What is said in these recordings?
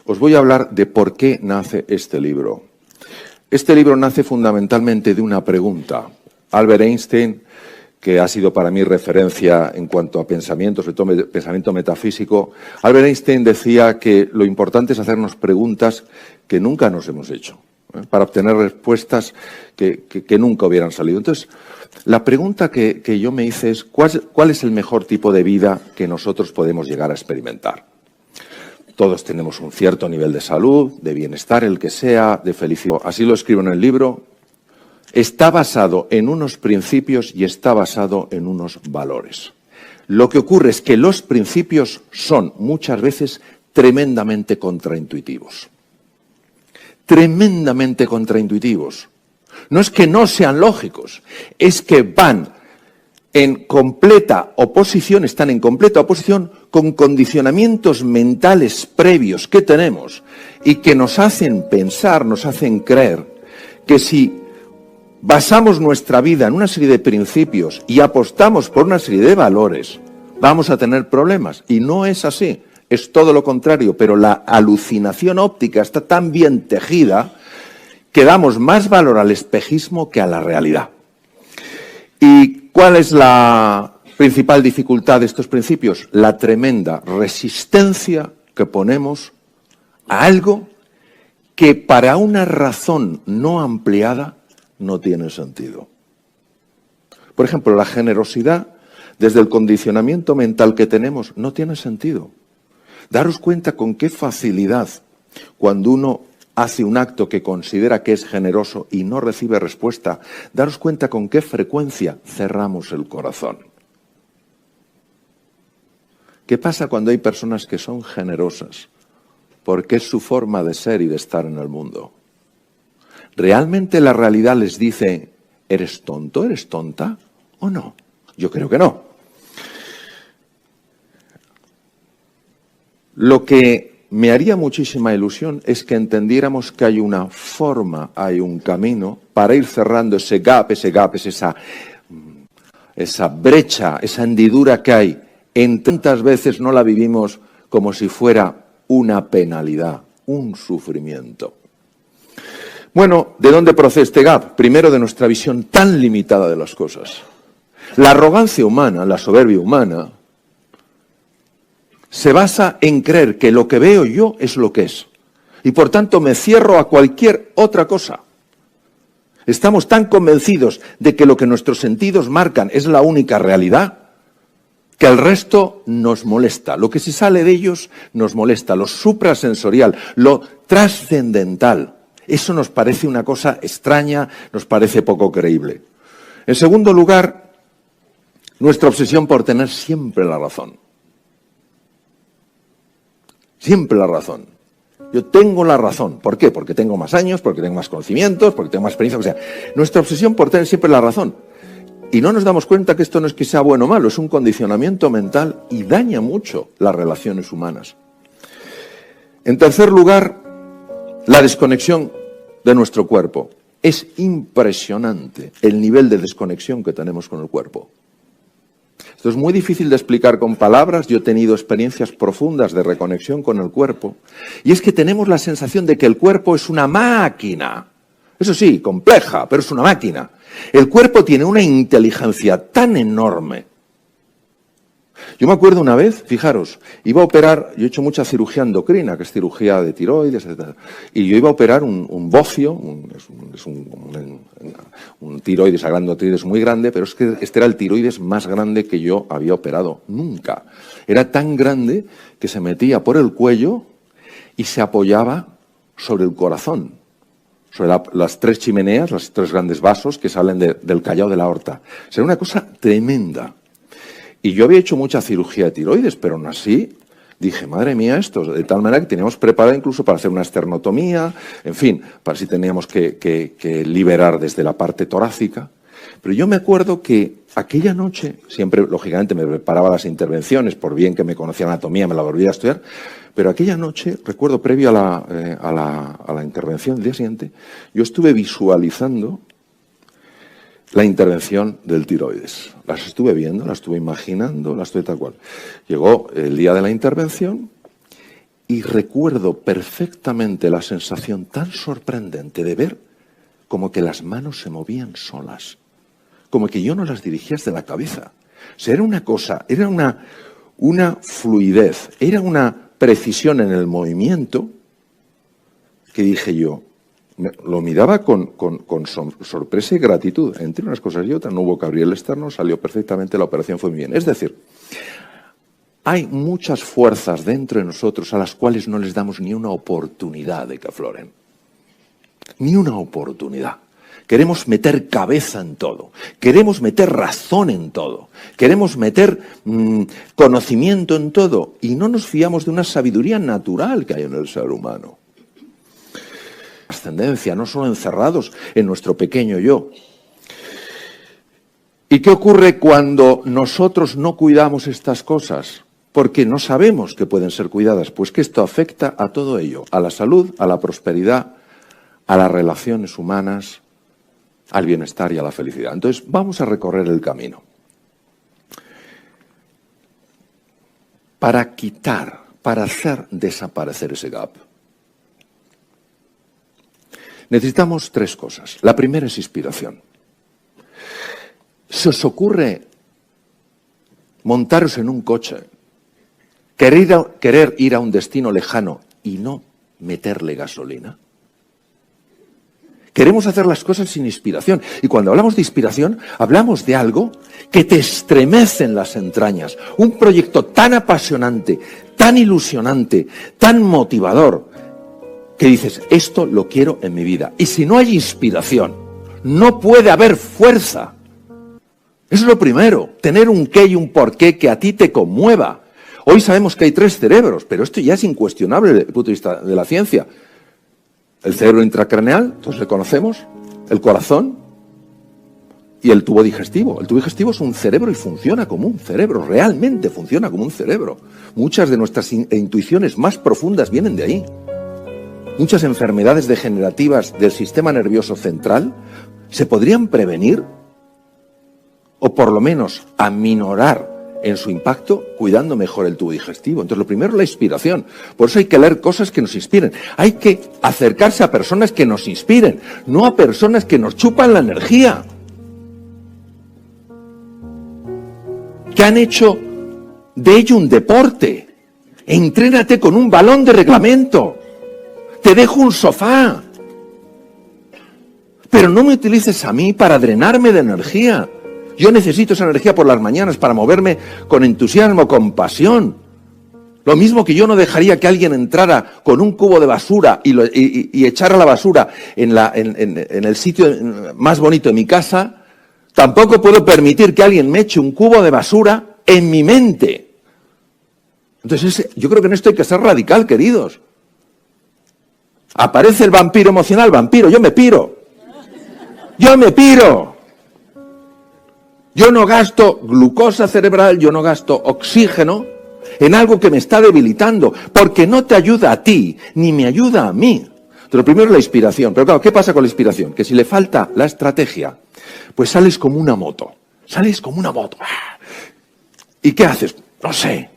os voy a hablar de por qué nace este libro. Este libro nace fundamentalmente de una pregunta. Albert Einstein, que ha sido para mí referencia en cuanto a pensamiento, sobre todo pensamiento metafísico, Albert Einstein decía que lo importante es hacernos preguntas que nunca nos hemos hecho, para obtener respuestas que nunca hubieran salido. Entonces, la pregunta que yo me hice es, ¿cuál es el mejor tipo de vida que nosotros podemos llegar a experimentar? Todos tenemos un cierto nivel de salud, de bienestar, el que sea, de felicidad. Así lo escribo en el libro. Está basado en unos principios y está basado en unos valores. Lo que ocurre es que los principios son muchas veces tremendamente contraintuitivos. Tremendamente contraintuitivos. No es que no sean lógicos, es que van en completa oposición, están en completa oposición con condicionamientos mentales previos que tenemos y que nos hacen pensar, nos hacen creer que si basamos nuestra vida en una serie de principios y apostamos por una serie de valores, vamos a tener problemas. Y no es así, es todo lo contrario, pero la alucinación óptica está tan bien tejida que damos más valor al espejismo que a la realidad. ¿Y cuál es la principal dificultad de estos principios? La tremenda resistencia que ponemos a algo que para una razón no ampliada no tiene sentido. Por ejemplo, la generosidad, desde el condicionamiento mental que tenemos, no tiene sentido. Daros cuenta con qué facilidad, cuando uno hace un acto que considera que es generoso y no recibe respuesta, daros cuenta con qué frecuencia cerramos el corazón. ¿Qué pasa cuando hay personas que son generosas? Porque es su forma de ser y de estar en el mundo. ¿Realmente la realidad les dice, ¿eres tonto, eres tonta o no? Yo creo que no. Lo que me haría muchísima ilusión es que entendiéramos que hay una forma, hay un camino para ir cerrando ese gap, es esa brecha, esa hendidura que hay. En tantas veces no la vivimos como si fuera una penalidad, un sufrimiento. Bueno, ¿de dónde procede este gap? Primero, de nuestra visión tan limitada de las cosas. La arrogancia humana, la soberbia humana, se basa en creer que lo que veo yo es lo que es. Y por tanto me cierro a cualquier otra cosa. Estamos tan convencidos de que lo que nuestros sentidos marcan es la única realidad, que el resto nos molesta. Lo que se sale de ellos nos molesta. Lo suprasensorial, lo trascendental. Eso nos parece una cosa extraña, nos parece poco creíble. En segundo lugar, nuestra obsesión por tener siempre la razón. Siempre la razón. Yo tengo la razón. ¿Por qué? Porque tengo más años, porque tengo más conocimientos, porque tengo más experiencia. O sea, nuestra obsesión por tener siempre la razón. Y no nos damos cuenta que esto no es que sea bueno o malo, es un condicionamiento mental y daña mucho las relaciones humanas. En tercer lugar, la desconexión de nuestro cuerpo. Es impresionante el nivel de desconexión que tenemos con el cuerpo. Esto es muy difícil de explicar con palabras. Yo he tenido experiencias profundas de reconexión con el cuerpo. Y es que tenemos la sensación de que el cuerpo es una máquina. Eso sí, compleja, pero es una máquina. El cuerpo tiene una inteligencia tan enorme. Yo me acuerdo una vez, fijaros, iba a operar, yo he hecho mucha cirugía endocrina, que es cirugía de tiroides, etc. Y yo iba a operar un bocio, un tiroides, agrando tiroides muy grande, pero es que este era el tiroides más grande que yo había operado nunca. Era tan grande que se metía por el cuello y se apoyaba sobre el corazón, sobre las tres chimeneas, los tres grandes vasos que salen del callao de la aorta. O sea, era una cosa tremenda. Y yo había hecho mucha cirugía de tiroides, pero aún así dije, madre mía, esto, de tal manera que teníamos preparado incluso para hacer una esternotomía, en fin, para si teníamos que liberar desde la parte torácica. Pero yo me acuerdo que aquella noche, siempre, lógicamente, me preparaba las intervenciones, por bien que me conocía anatomía, me la volvía a estudiar, pero aquella noche, recuerdo, previo a la intervención del día siguiente, yo estuve visualizando la intervención del tiroides. Las estuve viendo, las estuve imaginando, las estuve tal cual. Llegó el día de la intervención Y recuerdo perfectamente la sensación tan sorprendente de ver como que las manos se movían solas, como que yo no las dirigía desde la cabeza. O sea, era una cosa, era una fluidez, era una precisión en el movimiento que dije yo, lo miraba con sorpresa y gratitud. Entre unas cosas y otras, no hubo que abrir el externo, salió perfectamente, la operación fue muy bien. Es decir, hay muchas fuerzas dentro de nosotros a las cuales no les damos ni una oportunidad de que afloren. Ni una oportunidad. Queremos meter cabeza en todo. Queremos meter razón en todo. Queremos meter conocimiento en todo. Y no nos fiamos de una sabiduría natural que hay en el ser humano. Ascendencia, no solo encerrados en nuestro pequeño yo. ¿Y qué ocurre cuando nosotros no cuidamos estas cosas? Porque no sabemos que pueden ser cuidadas, pues que esto afecta a todo ello, a la salud, a la prosperidad, a las relaciones humanas, al bienestar y a la felicidad. Entonces, vamos a recorrer el camino. Para quitar, para hacer desaparecer ese gap, necesitamos tres cosas. La primera es inspiración. ¿Se os montaros en un coche, querer ir a un destino lejano y no meterle gasolina? Queremos hacer las cosas sin inspiración. Y cuando hablamos de inspiración, hablamos de algo que te estremece en las entrañas. Un proyecto tan apasionante, tan ilusionante, tan motivador, que dices, esto lo quiero en mi vida. Y si no hay inspiración, no puede haber fuerza. Eso es lo primero, tener un qué y un por qué que a ti te conmueva. Hoy sabemos que hay tres cerebros, pero esto ya es incuestionable desde el punto de vista de la ciencia. El cerebro intracraneal, todos le conocemos, el corazón y el tubo digestivo. El tubo digestivo es un cerebro y funciona como un cerebro, realmente funciona como un cerebro. Muchas de nuestras intuiciones más profundas vienen de ahí. Muchas enfermedades degenerativas del sistema nervioso central se podrían prevenir o por lo menos aminorar en su impacto cuidando mejor el tubo digestivo. Entonces, lo primero es la inspiración. Por eso hay que leer cosas que nos inspiren. Hay que acercarse a personas que nos inspiren, no a personas que nos chupan la energía. Que han hecho de ello un deporte. Entrénate con un balón de reglamento. Te dejo un sofá. Pero no me utilices a mí para drenarme de energía. Yo necesito esa energía por las mañanas para moverme con entusiasmo, con pasión. Lo mismo que yo no dejaría que alguien entrara con un cubo de basura y echara la basura en el sitio más bonito de mi casa, tampoco puedo permitir que alguien me eche un cubo de basura en mi mente. Entonces, yo creo que en esto hay que ser radical, queridos. Aparece el vampiro emocional, vampiro, yo me piro. Yo me piro. Yo no gasto glucosa cerebral, yo no gasto oxígeno en algo que me está debilitando, porque no te ayuda a ti, ni me ayuda a mí. Entonces, lo primero es la inspiración. Pero claro, ¿qué pasa con la inspiración? Que si le falta la estrategia, pues sales como una moto. Sales como una moto. ¿Y qué haces? No sé,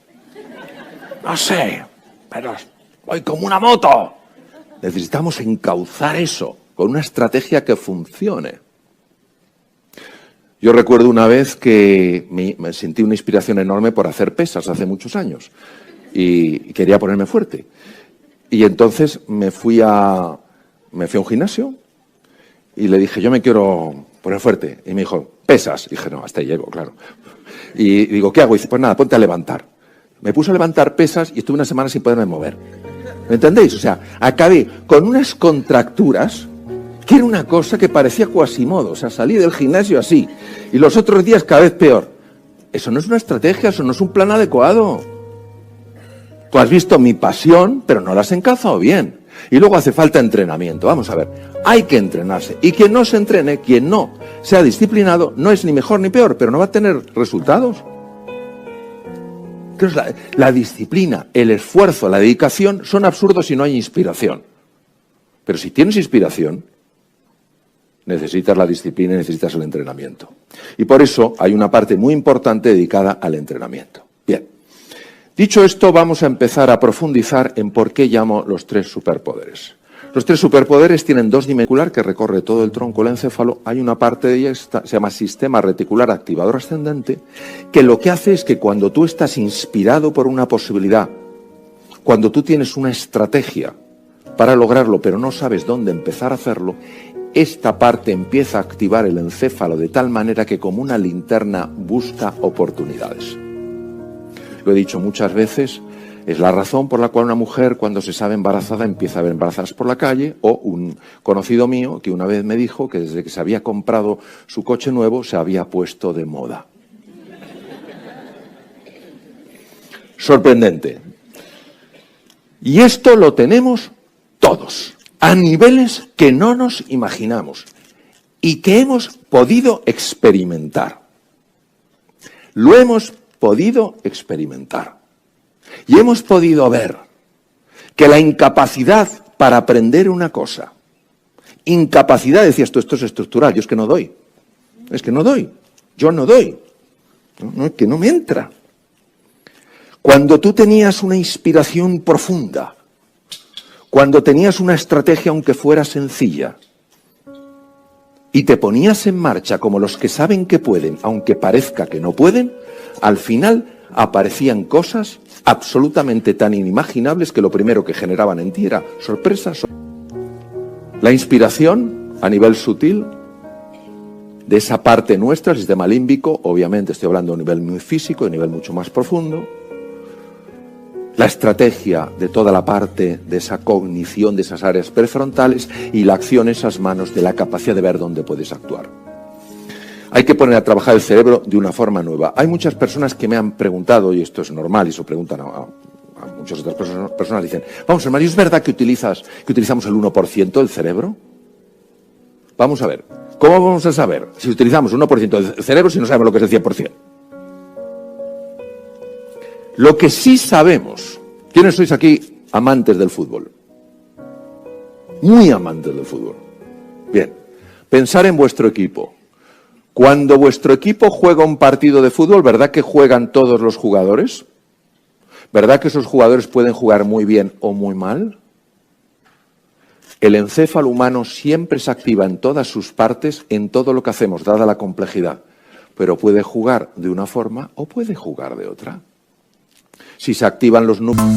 pero voy como una moto. Necesitamos encauzar eso con una estrategia que funcione. Yo recuerdo una vez que me sentí una inspiración enorme por hacer pesas hace muchos años y quería ponerme fuerte. Y entonces me fui a un gimnasio y le dije, yo me quiero poner fuerte. Y me dijo, pesas. Y dije, no, hasta ahí llego, claro. Y digo, ¿qué hago? Y dice, pues nada, ponte a levantar. Me puse a levantar pesas y estuve una semana sin poderme mover. ¿Me entendéis? O sea, acabé con unas contracturas que era una cosa que parecía Quasimodo. O sea, salí del gimnasio así y los otros días cada vez peor. Eso no es una estrategia, eso no es un plan adecuado. Tú has visto mi pasión, pero no la has encazado bien. Y luego hace falta entrenamiento. Vamos a ver, hay que entrenarse. Y quien no se entrene, quien no sea disciplinado, no es ni mejor ni peor, pero no va a tener resultados. La disciplina, el esfuerzo, la dedicación son absurdos si no hay inspiración. Pero si tienes inspiración, necesitas la disciplina y necesitas el entrenamiento. Y por eso hay una parte muy importante dedicada al entrenamiento. Bien. Dicho esto, vamos a empezar a profundizar en por qué llamo los 3 superpoderes. Los 3 superpoderes tienen 2 dimensiones que recorre todo el tronco del encéfalo. Hay una parte de ella que se llama sistema reticular activador ascendente, que lo que hace es que cuando tú estás inspirado por una posibilidad, cuando tú tienes una estrategia para lograrlo, pero no sabes dónde empezar a hacerlo, esta parte empieza a activar el encéfalo de tal manera que como una linterna busca oportunidades. Lo he dicho muchas veces, es la razón por la cual una mujer cuando se sabe embarazada empieza a ver embarazadas por la calle, o un conocido mío que una vez me dijo que desde que se había comprado su coche nuevo se había puesto de moda. Sorprendente. Y esto lo tenemos todos, a niveles que no nos imaginamos y que hemos podido experimentar. Lo hemos podido experimentar. Y hemos podido ver que la incapacidad para aprender una cosa, incapacidad, decías tú, esto es estructural, yo es que no doy, yo no doy, es que no me entra. Cuando tú tenías una inspiración profunda, cuando tenías una estrategia aunque fuera sencilla, y te ponías en marcha como los que saben que pueden, aunque parezca que no pueden, al final aparecían cosas absolutamente tan inimaginables que lo primero que generaban en ti era sorpresa. La inspiración a nivel sutil de esa parte nuestra, el sistema límbico, obviamente estoy hablando a un nivel muy físico, a un nivel mucho más profundo. La estrategia de toda la parte de esa cognición de esas áreas prefrontales y la acción, esas manos, de la capacidad de ver dónde puedes actuar. Hay que poner a trabajar el cerebro de una forma nueva. Hay muchas personas que me han preguntado, y esto es normal, y se preguntan a muchas otras personas, dicen, vamos, Mario, ¿es verdad que utilizamos el 1% del cerebro? Vamos a ver, ¿cómo vamos a saber si utilizamos un 1% del cerebro si no sabemos lo que es el 100%? Lo que sí sabemos, ¿quiénes sois aquí amantes del fútbol? Muy amantes del fútbol. Bien, pensar en vuestro equipo. Cuando vuestro equipo juega un partido de fútbol, ¿verdad que juegan todos los jugadores? ¿Verdad que esos jugadores pueden jugar muy bien o muy mal? El encéfalo humano siempre se activa en todas sus partes, en todo lo que hacemos, dada la complejidad. Pero puede jugar de una forma o puede jugar de otra. Si se activan los números...